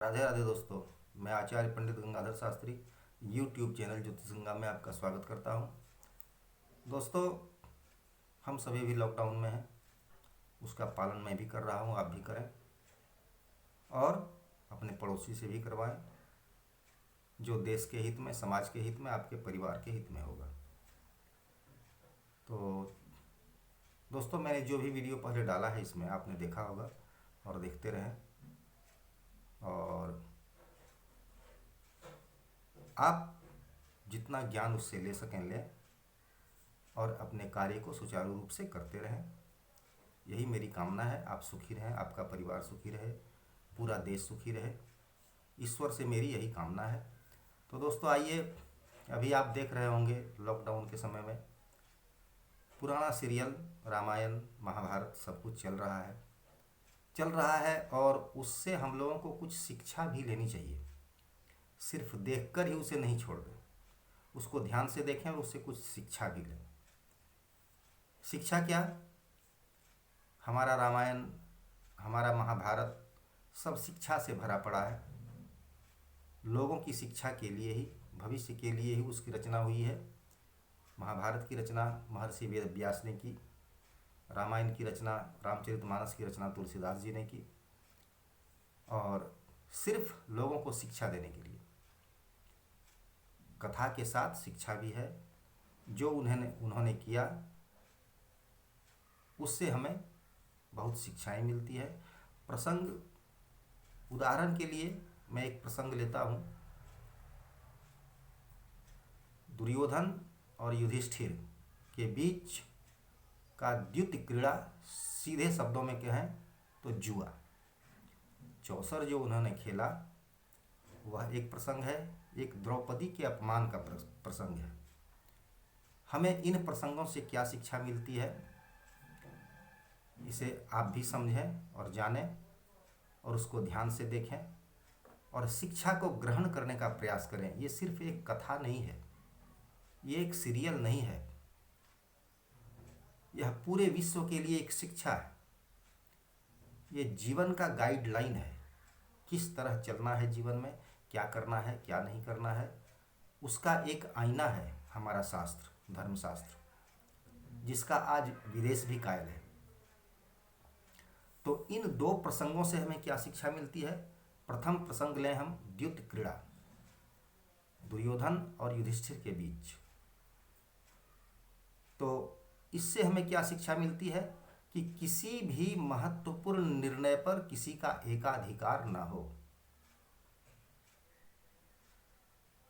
राधे राधे दोस्तों। मैं आचार्य पंडित Gangadhar Shastri YouTube channel ज्योतिष गंगा में आपका स्वागत करता हूं। दोस्तों, हम सभी भी लॉकडाउन में हैं। उसका पालन मैं भी कर रहा हूं, आप भी करें और अपने पड़ोसी से भी करवाएं, जो देश के हित में, समाज के हित में, आपके परिवार के हित में होगा। तो दोस्तों, मैंने जो भी वीडियो पहले डाला है इसमें आपने देखा होगा और देखते रहें। और आप जितना ज्ञान उससे ले सकें लें और अपने कार्य को सुचारू रूप से करते रहें। यही मेरी कामना है। आप सुखी रहें, आपका परिवार सुखी रहे, पूरा देश सुखी रहे, ईश्वर से मेरी यही कामना है। तो दोस्तों आइए, अभी आप देख रहे होंगे लॉकडाउन के समय में पुराना सीरियल रामायण महाभारत सब कुछ चल रहा है और उससे हम लोगों को कुछ शिक्षा भी लेनी चाहिए। सिर्फ देखकर ही उसे नहीं छोड़ दें, उसको ध्यान से देखें और उससे कुछ शिक्षा भी लें। शिक्षा क्या? हमारा रामायण, हमारा महाभारत सब शिक्षा से भरा पड़ा है। लोगों की शिक्षा के लिए ही, भविष्य के लिए ही उसकी रचना हुई है। महाभारत की रचना महर्षि वेद व्यास ने की, रामायण की रचना, रामचरितमानस की रचना तुलसीदास जी ने की, और सिर्फ लोगों को शिक्षा देने के लिए। कथा के साथ शिक्षा भी है। जो उन्होंने किया उससे हमें बहुत शिक्षाएं मिलती है। प्रसंग, उदाहरण के लिए मैं एक प्रसंग लेता हूँ। दुर्योधन और युधिष्ठिर के बीच का द्युत क्रीड़ा, सीधे शब्दों में कहें तो जुआ, चौसर जो उन्होंने खेला वह एक प्रसंग है। एक द्रौपदी के अपमान का प्रसंग है। हमें इन प्रसंगों से क्या शिक्षा मिलती है, इसे आप भी समझें और जानें और उसको ध्यान से देखें और शिक्षा को ग्रहण करने का प्रयास करें। ये सिर्फ एक कथा नहीं है, ये एक सीरियल नहीं है, यह पूरे विश्व के लिए एक शिक्षा है। ये जीवन का गाइडलाइन है। किस तरह चलना है जीवन में, क्या करना है, क्या नहीं करना है, उसका एक आईना है हमारा शास्त्र, धर्मशास्त्र, जिसका आज विदेश भी कायल है। तो इन दो प्रसंगों से हमें क्या शिक्षा मिलती है? प्रथम प्रसंग लें हम, द्युत क्रीड़ा, दुर्योधन और युधिष्ठिर के बीच। तो इससे हमें क्या शिक्षा मिलती है कि किसी भी महत्वपूर्ण निर्णय पर किसी का एकाधिकार न हो।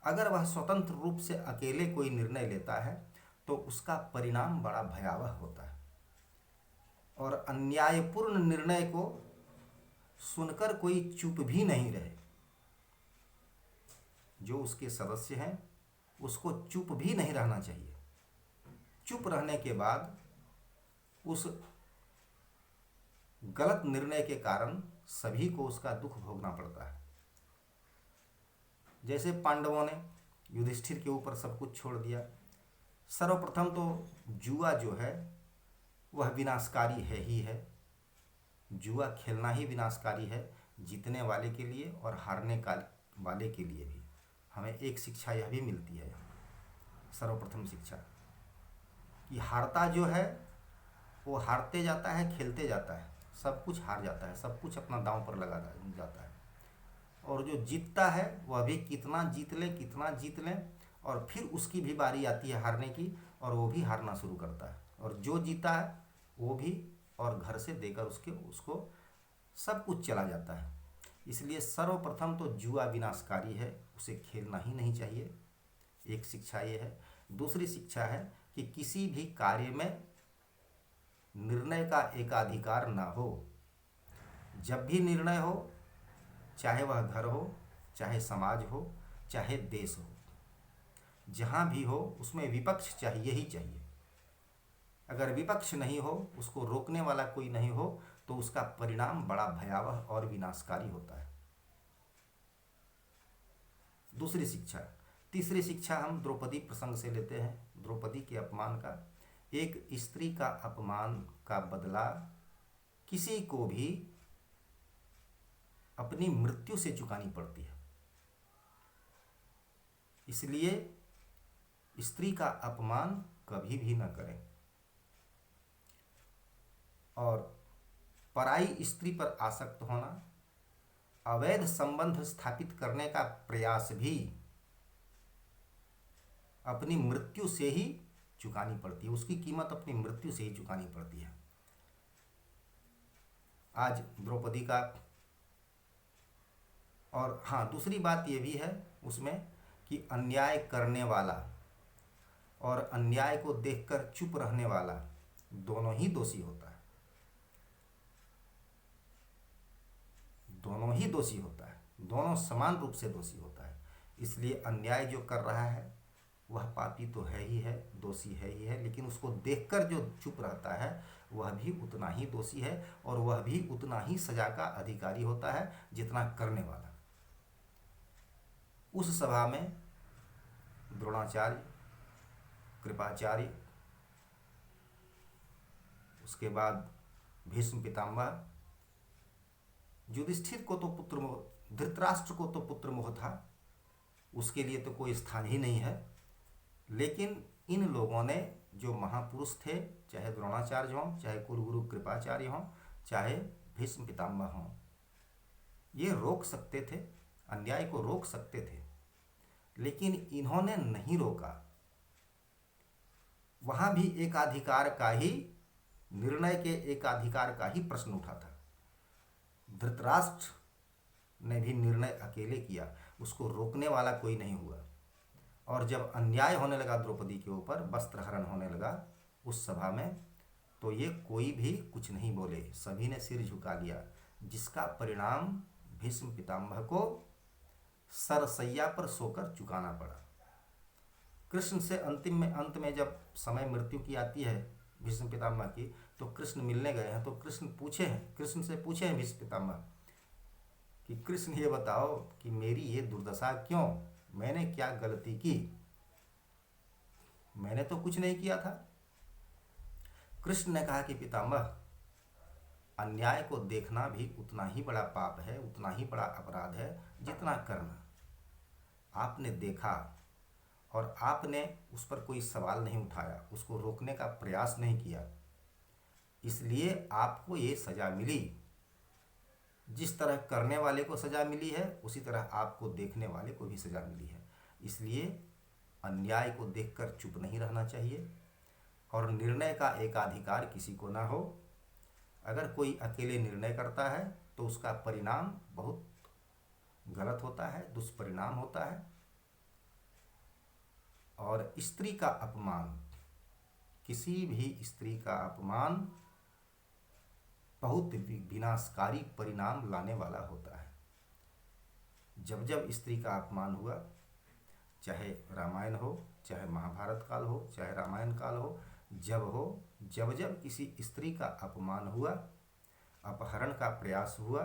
अगर वह स्वतंत्र रूप से अकेले कोई निर्णय लेता है तो उसका परिणाम बड़ा भयावह होता है। और अन्यायपूर्ण निर्णय को सुनकर कोई चुप भी नहीं रहे। जो उसके सदस्य हैं उसको चुप भी नहीं रहना चाहिए। चुप रहने के बाद उस गलत निर्णय के कारण सभी को उसका दुख भोगना पड़ता है। जैसे पांडवों ने युधिष्ठिर के ऊपर सब कुछ छोड़ दिया। सर्वप्रथम तो जुआ जो है वह विनाशकारी है ही है। जुआ खेलना ही विनाशकारी है, जीतने वाले के लिए और हारने वाले के लिए भी। हमें एक शिक्षा यह भी मिलती है, सर्वप्रथम शिक्षा, कि हारता जो है वो हारते जाता है, खेलते जाता है, सब कुछ हार जाता है, सब कुछ अपना दांव पर लगा जाता है। और जो जीतता है वह भी कितना जीत लें और फिर उसकी भी बारी आती है हारने की और वो भी हारना शुरू करता है। और जो जीता है वो भी, और घर से देकर उसको सब कुछ चला जाता है। इसलिए सर्वप्रथम तो जुआ विनाशकारी है, उसे खेलना ही नहीं चाहिए। एक शिक्षा ये है। दूसरी शिक्षा है कि किसी भी कार्य में निर्णय का एकाधिकार ना हो। जब भी निर्णय हो, चाहे वह घर हो, चाहे समाज हो, चाहे देश हो, जहाँ भी हो उसमें विपक्ष चाहिए ही चाहिए। अगर विपक्ष नहीं हो, उसको रोकने वाला कोई नहीं हो, तो उसका परिणाम बड़ा भयावह और विनाशकारी होता है। दूसरी शिक्षा। तीसरी शिक्षा हम द्रौपदी प्रसंग से लेते हैं, द्रौपदी के अपमान का। एक स्त्री का अपमान का बदला किसी को भी अपनी मृत्यु से चुकानी पड़ती है। इसलिए स्त्री का अपमान कभी भी न करें और पराई स्त्री पर आसक्त होना, अवैध संबंध स्थापित करने का प्रयास भी अपनी मृत्यु से ही चुकानी पड़ती है। उसकी कीमत अपनी मृत्यु से ही चुकानी पड़ती है। आज द्रौपदी का, और हाँ, दूसरी बात ये भी है उसमें कि अन्याय करने वाला और अन्याय को देखकर चुप रहने वाला दोनों ही दोषी होता है। दोनों ही दोषी होता है, दोनों समान रूप से दोषी होता है। इसलिए अन्याय जो कर रहा है वह पापी तो है ही है, दोषी है ही है, लेकिन उसको देखकर जो चुप रहता है वह भी उतना ही दोषी है और वह भी उतना ही सजा का अधिकारी होता है जितना करने वाला। उस सभा में द्रोणाचार्य, कृपाचार्य, उसके बाद भीष्म पितामह, युधिष्ठिर को तो पुत्र मोह, धृतराष्ट्र को तो पुत्र मोह था, उसके लिए तो कोई स्थान ही नहीं है। लेकिन इन लोगों ने, जो महापुरुष थे, चाहे द्रोणाचार्य हों, चाहे कुलगुरु कृपाचार्य हों, चाहे भीष्म पितामह हों, ये रोक सकते थे, अन्याय को रोक सकते थे, लेकिन इन्होंने नहीं रोका। वहाँ भी एकाधिकार का ही, निर्णय के एकाधिकार का ही प्रश्न उठा था। धृतराष्ट्र ने भी निर्णय अकेले किया, उसको रोकने वाला कोई नहीं हुआ। और जब अन्याय होने लगा द्रौपदी के ऊपर, वस्त्रहरण होने लगा उस सभा में, तो ये कोई भी कुछ नहीं बोले, सभी ने सिर झुका लिया, जिसका परिणाम भीष्म पितामह को सरसैया पर सोकर चुकाना पड़ा। कृष्ण से अंत में जब समय मृत्यु की आती है भीष्म पितामह की, तो कृष्ण मिलने गए हैं, तो कृष्ण से पूछे हैं भीष्म पितामह कि कृष्ण ये बताओ कि मेरी ये दुर्दशा क्यों, मैंने क्या गलती की? मैंने तो कुछ नहीं किया था। कृष्ण ने कहा कि पितामह, अन्याय को देखना भी उतना ही बड़ा पाप है, उतना ही बड़ा अपराध है जितना करना। आपने देखा और आपने उस पर कोई सवाल नहीं उठाया, उसको रोकने का प्रयास नहीं किया, इसलिए आपको ये सजा मिली। जिस तरह करने वाले को सजा मिली है, उसी तरह आपको देखने वाले को भी सजा मिली है। इसलिए अन्याय को देखकर चुप नहीं रहना चाहिए और निर्णय का एकाधिकार किसी को ना हो। अगर कोई अकेले निर्णय करता है तो उसका परिणाम बहुत गलत होता है, दुष्परिणाम होता है। और स्त्री का अपमान, किसी भी स्त्री का अपमान बहुत विनाशकारी परिणाम लाने वाला होता है। जब जब स्त्री का अपमान हुआ, चाहे रामायण हो, चाहे महाभारत काल हो, चाहे रामायण काल हो, जब जब किसी स्त्री का अपमान हुआ, अपहरण का प्रयास हुआ,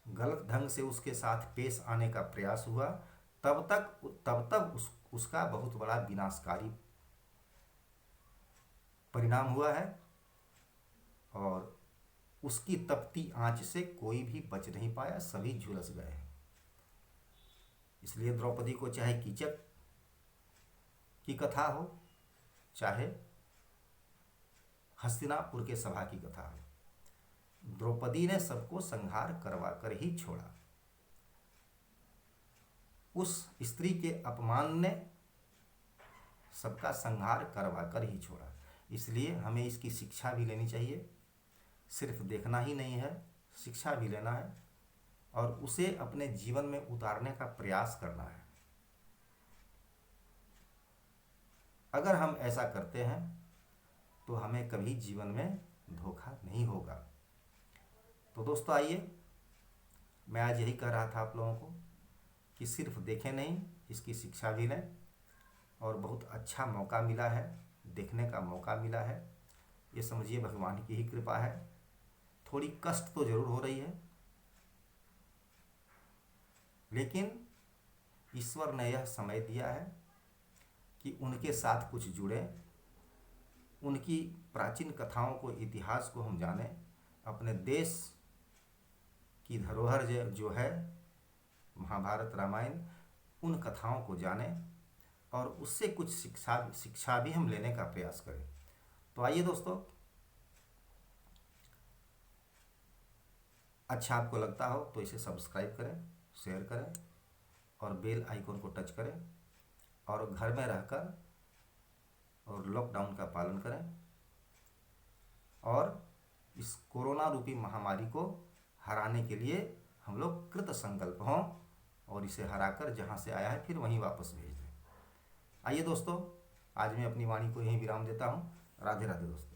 गलत ढंग से उसके साथ पेश आने का प्रयास हुआ, तब तक उसका बहुत बड़ा विनाशकारी परिणाम हुआ है और उसकी तपती आंच से कोई भी बच नहीं पाया, सभी झुलस गए हैं। इसलिए द्रौपदी को चाहे कीचक की कथा हो, चाहे हस्तिनापुर के सभा की कथा हो, द्रौपदी ने सबको संहार करवा कर ही छोड़ा। उस स्त्री के अपमान ने सबका संहार करवा कर ही छोड़ा। इसलिए हमें इसकी शिक्षा भी लेनी चाहिए, सिर्फ देखना ही नहीं है, शिक्षा भी लेना है और उसे अपने जीवन में उतारने का प्रयास करना है। अगर हम ऐसा करते हैं तो हमें कभी जीवन में धोखा नहीं होगा। तो दोस्तों, आइए, मैं आज यही कह रहा था आप लोगों को कि सिर्फ देखें नहीं, इसकी शिक्षा भी लें। और बहुत अच्छा मौका मिला है, देखने का मौका मिला है, ये समझिए भगवान की ही कृपा है। थोड़ी कष्ट तो जरूर हो रही है, लेकिन ईश्वर ने यह समय दिया है कि उनके साथ कुछ जुड़े, उनकी प्राचीन कथाओं को, इतिहास को हम जानें, अपने देश की धरोहर जो है महाभारत रामायण, उन कथाओं को जानें और उससे कुछ शिक्षा भी हम लेने का प्रयास करें। तो आइए दोस्तों, अच्छा आपको लगता हो तो इसे सब्सक्राइब करें, शेयर करें और बेल आइकन को टच करें और घर में रहकर और लॉकडाउन का पालन करें और इस कोरोना रूपी महामारी को हराने के लिए हम लोग कृत संकल्प हों और इसे हराकर जहाँ से आया है फिर वहीं वापस भेज दें। आइए दोस्तों, आज मैं अपनी वाणी को यहीं विराम देता हूँ। राधे राधे दोस्तों।